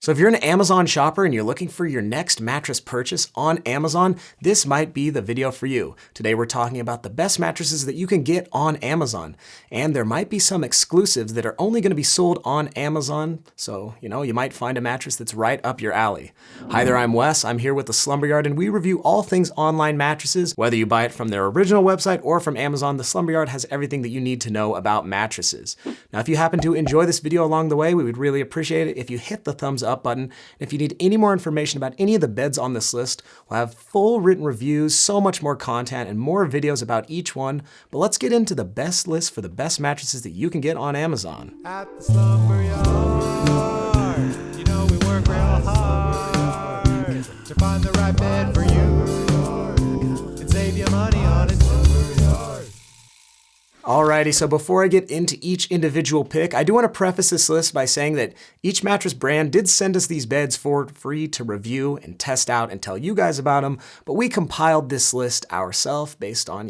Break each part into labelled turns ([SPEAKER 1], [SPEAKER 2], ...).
[SPEAKER 1] So if you're an Amazon shopper and you're looking for your next mattress purchase on Amazon, this might be the video for you. Today we're talking about the best mattresses that you can get on Amazon. And there might be some exclusives that are only going to be sold on Amazon. So, you might find a mattress that's right up your alley. Hi there, I'm Wes. I'm here with the Slumber Yard and we review all things online mattresses. Whether you buy it from their original website or from Amazon, the Slumber Yard has everything that you need to know about mattresses. Now, if you happen to enjoy this video along the way, we would really appreciate it if you hit the thumbs up button. And if you need any more information about any of the beds on this list, we'll have full written reviews, so much more content, and more videos about each one. But let's get into the best list for the best mattresses that you can get on Amazon.
[SPEAKER 2] At the Slumber Yard, we work real hard to find the right bed for you and save you money on it.
[SPEAKER 1] Alrighty, so before I get into each individual pick, I do want to preface this list by saying that each mattress brand did send us these beds for free to review and test out and tell you guys about them, but we compiled this list ourselves based on,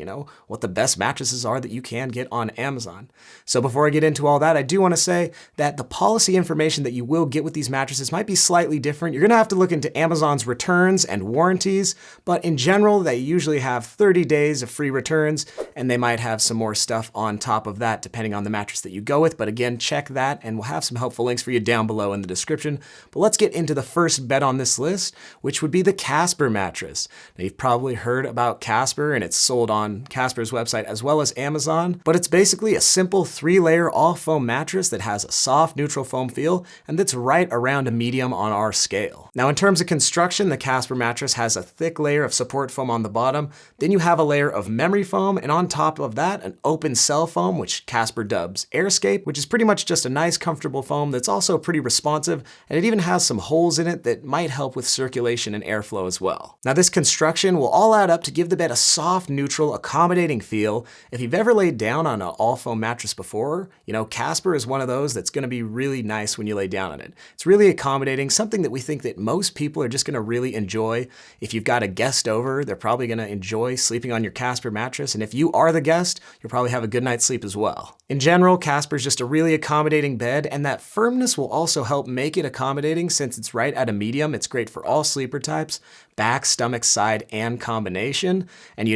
[SPEAKER 1] what the best mattresses are that you can get on Amazon. So before I get into all that, I do want to say that the policy information that you will get with these mattresses might be slightly different. You're going to have to look into Amazon's returns and warranties, but in general, they usually have 30 days of free returns, and they might have some more stuff on top of that depending on the mattress that you go with. But again, check that and we'll have some helpful links for you down below in the description. But let's get into the first bed on this list, which would be the Casper mattress. Now, you've probably heard about Casper and it's sold on Casper's website as well as Amazon, but it's basically a simple 3-layer all foam mattress that has a soft neutral foam feel and that's right around a medium on our scale. Now, in terms of construction, the Casper mattress has a thick layer of support foam on the bottom. Then you have a layer of memory foam, and on top of that, an open cell foam, which Casper dubs Airscape, which is pretty much just a nice, comfortable foam that's also pretty responsive, and it even has some holes in it that might help with circulation and airflow as well. Now, this construction will all add up to give the bed a soft, neutral, accommodating feel. If you've ever laid down on an all-foam mattress before, Casper is one of those that's going to be really nice when you lay down on it. It's really accommodating, something that we think that most people are just going to really enjoy. If you've got a guest over, they're probably going to enjoy sleeping on your Casper mattress, and if you are the guest, you'll probably have a good night's sleep as well. In general, Casper is just a really accommodating bed, and that firmness will also help make it accommodating since it's right at a medium. It's great for all sleeper types, back, stomach, side, and combination. And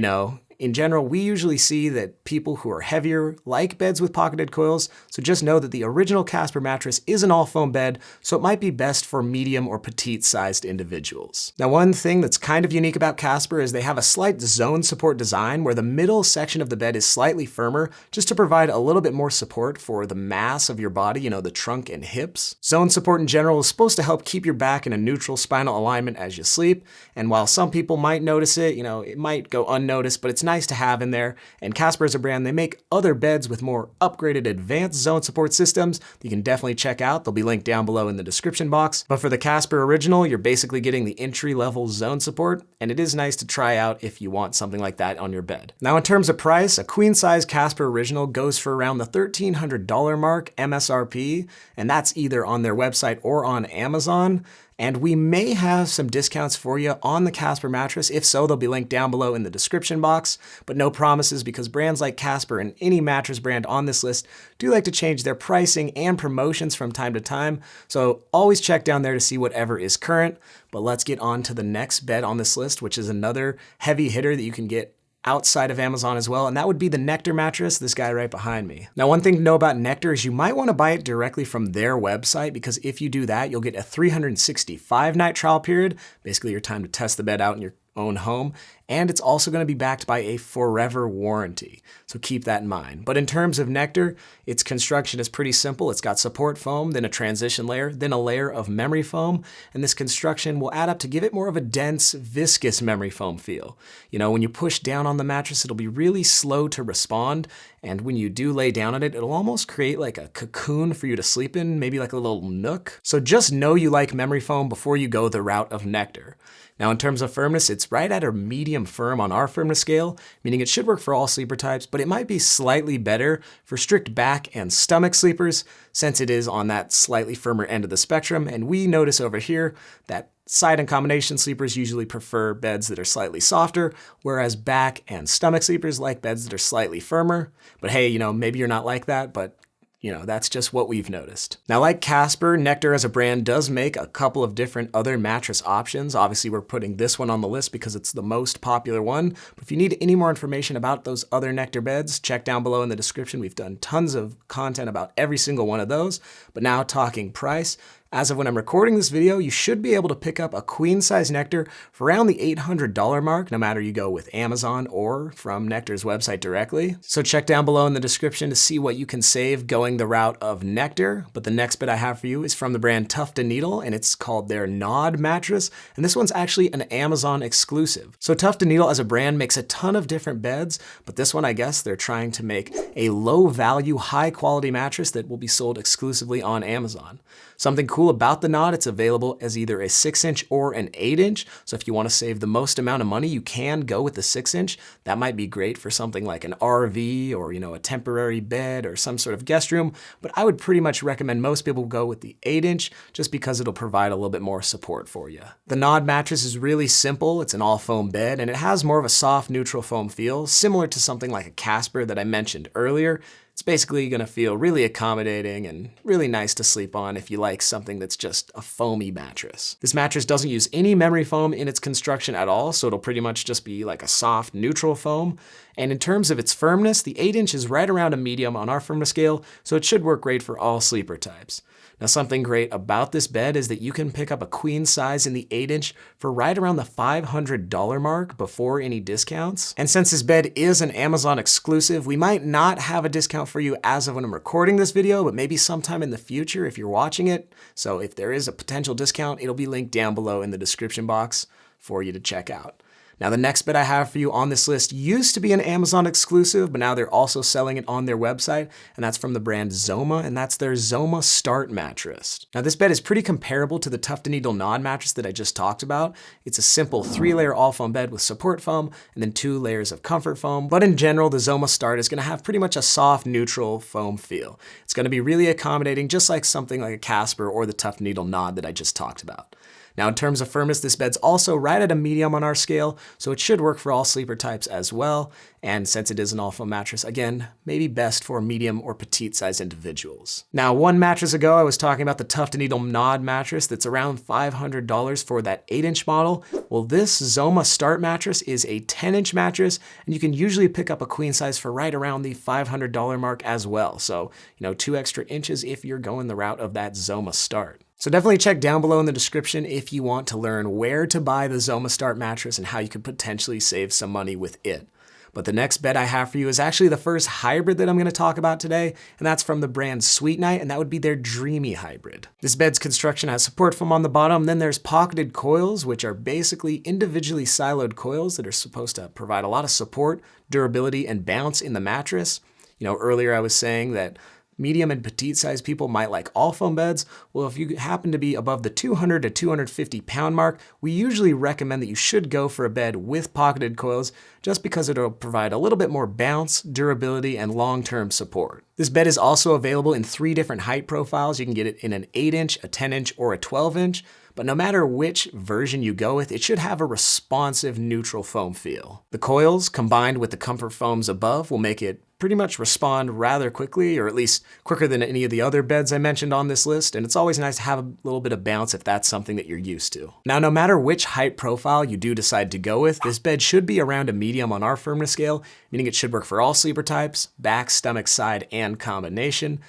[SPEAKER 1] in general, we usually see that people who are heavier like beds with pocketed coils, so just know that the original Casper mattress is an all-foam bed, so it might be best for medium or petite-sized individuals. Now, one thing that's kind of unique about Casper is they have a slight zone support design where the middle section of the bed is slightly firmer, just to provide a little bit more support for the mass of your body, the trunk and hips. Zone support in general is supposed to help keep your back in a neutral spinal alignment as you sleep, and while some people might notice it, it might go unnoticed, but it's nice to have in there. And Casper is a brand, they make other beds with more upgraded advanced zone support systems that you can definitely check out. They'll be linked down below in the description box. But for the Casper original, you're basically getting the entry-level zone support, and it is nice to try out if you want something like that on your bed. Now, in terms of price, a queen-size Casper original goes for around the $1,300 mark MSRP, and that's either on their website or on Amazon. And we may have some discounts for you on the Casper mattress. If so, they'll be linked down below in the description box, but no promises because brands like Casper and any mattress brand on this list do like to change their pricing and promotions from time to time. So always check down there to see whatever is current. But let's get on to the next bed on this list, which is another heavy hitter that you can get outside of Amazon as well, and that would be the Nectar mattress, this guy right behind me. Now, one thing to know about Nectar is you might want to buy it directly from their website, because if you do that, you'll get a 365-night trial period, basically your time to test the bed out in your own home, and it's also going to be backed by a forever warranty. So keep that in mind. But in terms of Nectar, its construction is pretty simple. It's got support foam, then a transition layer, then a layer of memory foam, and this construction will add up to give it more of a dense, viscous memory foam feel. When you push down on the mattress, it'll be really slow to respond, and when you do lay down on it, it'll almost create like a cocoon for you to sleep in, maybe like a little nook. So just know you like memory foam before you go the route of Nectar. Now, in terms of firmness, it's right at a medium firm on our firmness scale, meaning it should work for all sleeper types, but it might be slightly better for strict back and stomach sleepers, since it is on that slightly firmer end of the spectrum. And we notice over here that side and combination sleepers usually prefer beds that are slightly softer, whereas back and stomach sleepers like beds that are slightly firmer. But hey, maybe you're not like that, but That's just what we've noticed. Now, like Casper, Nectar as a brand does make a couple of different other mattress options. Obviously, we're putting this one on the list because it's the most popular one. But if you need any more information about those other Nectar beds, check down below in the description. We've done tons of content about every single one of those. But now talking price, as of when I'm recording this video, you should be able to pick up a queen size Nectar for around the $800 mark, no matter you go with Amazon or from Nectar's website directly. So check down below in the description to see what you can save going the route of Nectar. But the next bit I have for you is from the brand Tuft Needle, and it's called their Nod mattress. And this one's actually an Amazon exclusive. So Tuft Needle as a brand makes a ton of different beds, but this one, I guess they're trying to make a low value, high quality mattress that will be sold exclusively on Amazon. Something cool about the Nod, it's available as either a 6-inch or an 8-inch. So if you want to save the most amount of money, you can go with the 6-inch. That might be great for something like an RV or, a temporary bed or some sort of guest room. But I would pretty much recommend most people go with the 8-inch just because it'll provide a little bit more support for you. The Nod mattress is really simple. It's an all foam bed and it has more of a soft neutral foam feel, similar to something like a Casper that I mentioned earlier. It's basically going to feel really accommodating and really nice to sleep on if you like something that's just a foamy mattress. This mattress doesn't use any memory foam in its construction at all, so it'll pretty much just be like a soft, neutral foam. And in terms of its firmness, the 8-inch is right around a medium on our firmness scale, so it should work great for all sleeper types. Now, something great about this bed is that you can pick up a queen size in the 8-inch for right around the $500 mark before any discounts. And since this bed is an Amazon exclusive, we might not have a discount for you as of when I'm recording this video, but maybe sometime in the future if you're watching it. So if there is a potential discount, it'll be linked down below in the description box for you to check out. Now, the next bed I have for you on this list used to be an Amazon exclusive, but now they're also selling it on their website, and that's from the brand Zoma, and that's their Zoma Start mattress. Now, this bed is pretty comparable to the Tuft Needle Nod mattress that I just talked about. It's a simple 3-layer all-foam bed with support foam and then 2 layers of comfort foam, but in general, the Zoma Start is going to have pretty much a soft, neutral foam feel. It's going to be really accommodating, just like something like a Casper or the Tuft Needle Nod that I just talked about. Now, in terms of firmness, this bed's also right at a medium on our scale, so it should work for all sleeper types as well. And since it is an all-foam mattress, again, maybe best for medium or petite-sized individuals. Now, one mattress ago, I was talking about the Tuft Needle Nod mattress that's around $500 for that 8-inch model. Well, this Zoma Start mattress is a 10-inch mattress, and you can usually pick up a queen size for right around the $500 mark as well. So, 2 extra inches if you're going the route of that Zoma Start. So definitely check down below in the description if you want to learn where to buy the Zoma Start mattress and how you could potentially save some money with it. But the next bed I have for you is actually the first hybrid that I'm going to talk about today, and that's from the brand Sweet Night, and that would be their Dreamy hybrid. This bed's construction has support foam on the bottom, then there's pocketed coils, which are basically individually siloed coils that are supposed to provide a lot of support, durability, and bounce in the mattress. Earlier I was saying that medium and petite sized people might like all foam beds. Well, if you happen to be above the 200 to 250 pound mark, we usually recommend that you should go for a bed with pocketed coils just because it'll provide a little bit more bounce, durability, and long-term support. This bed is also available in 3 different height profiles. You can get it in an 8-inch, a 10-inch, or a 12-inch. But no matter which version you go with, it should have a responsive neutral foam feel. The coils, combined with the comfort foams above, will make it pretty much respond rather quickly, or at least quicker than any of the other beds I mentioned on this list, and it's always nice to have a little bit of bounce if that's something that you're used to. Now, no matter which height profile you do decide to go with, this bed should be around a medium on our firmness scale, meaning it should work for all sleeper types, back, stomach, side, and combination.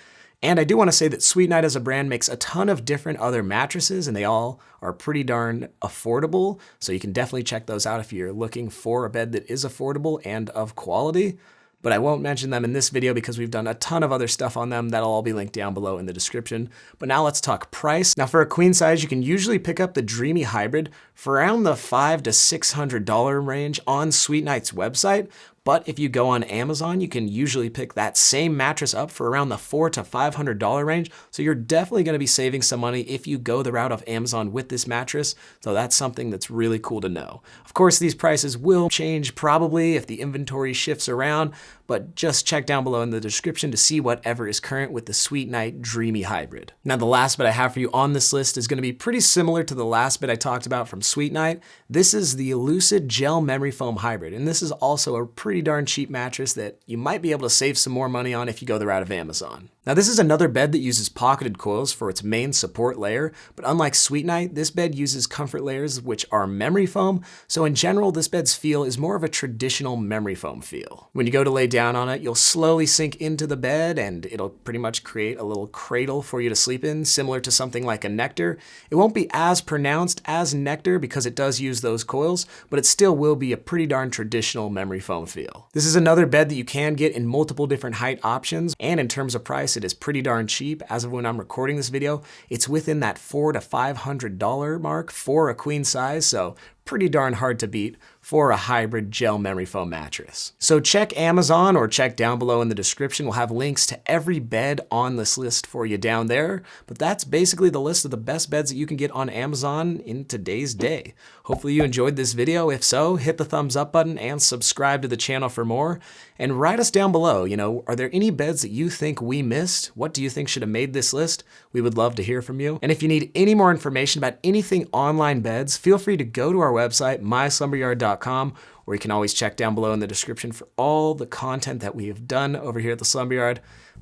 [SPEAKER 1] And I do want to say that Sweet Night as a brand makes a ton of different other mattresses, and they all are pretty darn affordable, so you can definitely check those out if you're looking for a bed that is affordable and of quality. But I won't mention them in this video because we've done a ton of other stuff on them. That'll all be linked down below in the description. But now let's talk price. Now, for a queen size, you can usually pick up the Dreamy hybrid for around the $500 to $600 range on Sweet Night's website. But if you go on Amazon, you can usually pick that same mattress up for around the $400 to $500 range. So you're definitely going to be saving some money if you go the route of Amazon with this mattress. So that's something that's really cool to know. Of course, these prices will change probably if the inventory shifts around, but just check down below in the description to see whatever is current with the Sweet Night Dreamy hybrid. Now, the last bed I have for you on this list is going to be pretty similar to the last bed I talked about from Sweet Night. This is the Lucid Gel Memory Foam Hybrid, and this is also a pretty darn cheap mattress that you might be able to save some more money on if you go the route of Amazon. Now this is another bed that uses pocketed coils for its main support layer, but unlike Sweet Night, this bed uses comfort layers which are memory foam, so in general this bed's feel is more of a traditional memory foam feel. When you go to lay down on it, you'll slowly sink into the bed and it'll pretty much create a little cradle for you to sleep in, similar to something like a Nectar. It won't be as pronounced as Nectar because it does use those coils, but it still will be a pretty darn traditional memory foam feel. This is another bed that you can get in multiple different height options, and in terms of price, it is pretty darn cheap. As of when I'm recording this video, it's within that $400 to $500 mark for a queen size, so pretty darn hard to beat for a hybrid gel memory foam mattress. So check Amazon or check down below in the description. We'll have links to every bed on this list for you down there. But that's basically the list of the best beds that you can get on Amazon in today's day. Hopefully you enjoyed this video. If so, hit the thumbs up button and subscribe to the channel for more. And write us down below, are there any beds that you think we missed? What do you think should have made this list? We would love to hear from you. And if you need any more information about anything online beds, feel free to go to our website, myslumberyard.com, or you can always check down below in the description for all the content that we have done over here at the Slumber Yard.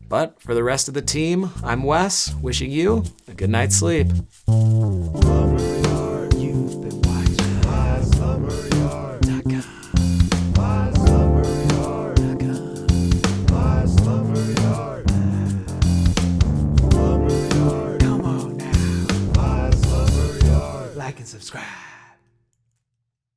[SPEAKER 1] But for the rest of the team, I'm Wes, wishing you a good night's sleep.
[SPEAKER 2] Like and subscribe.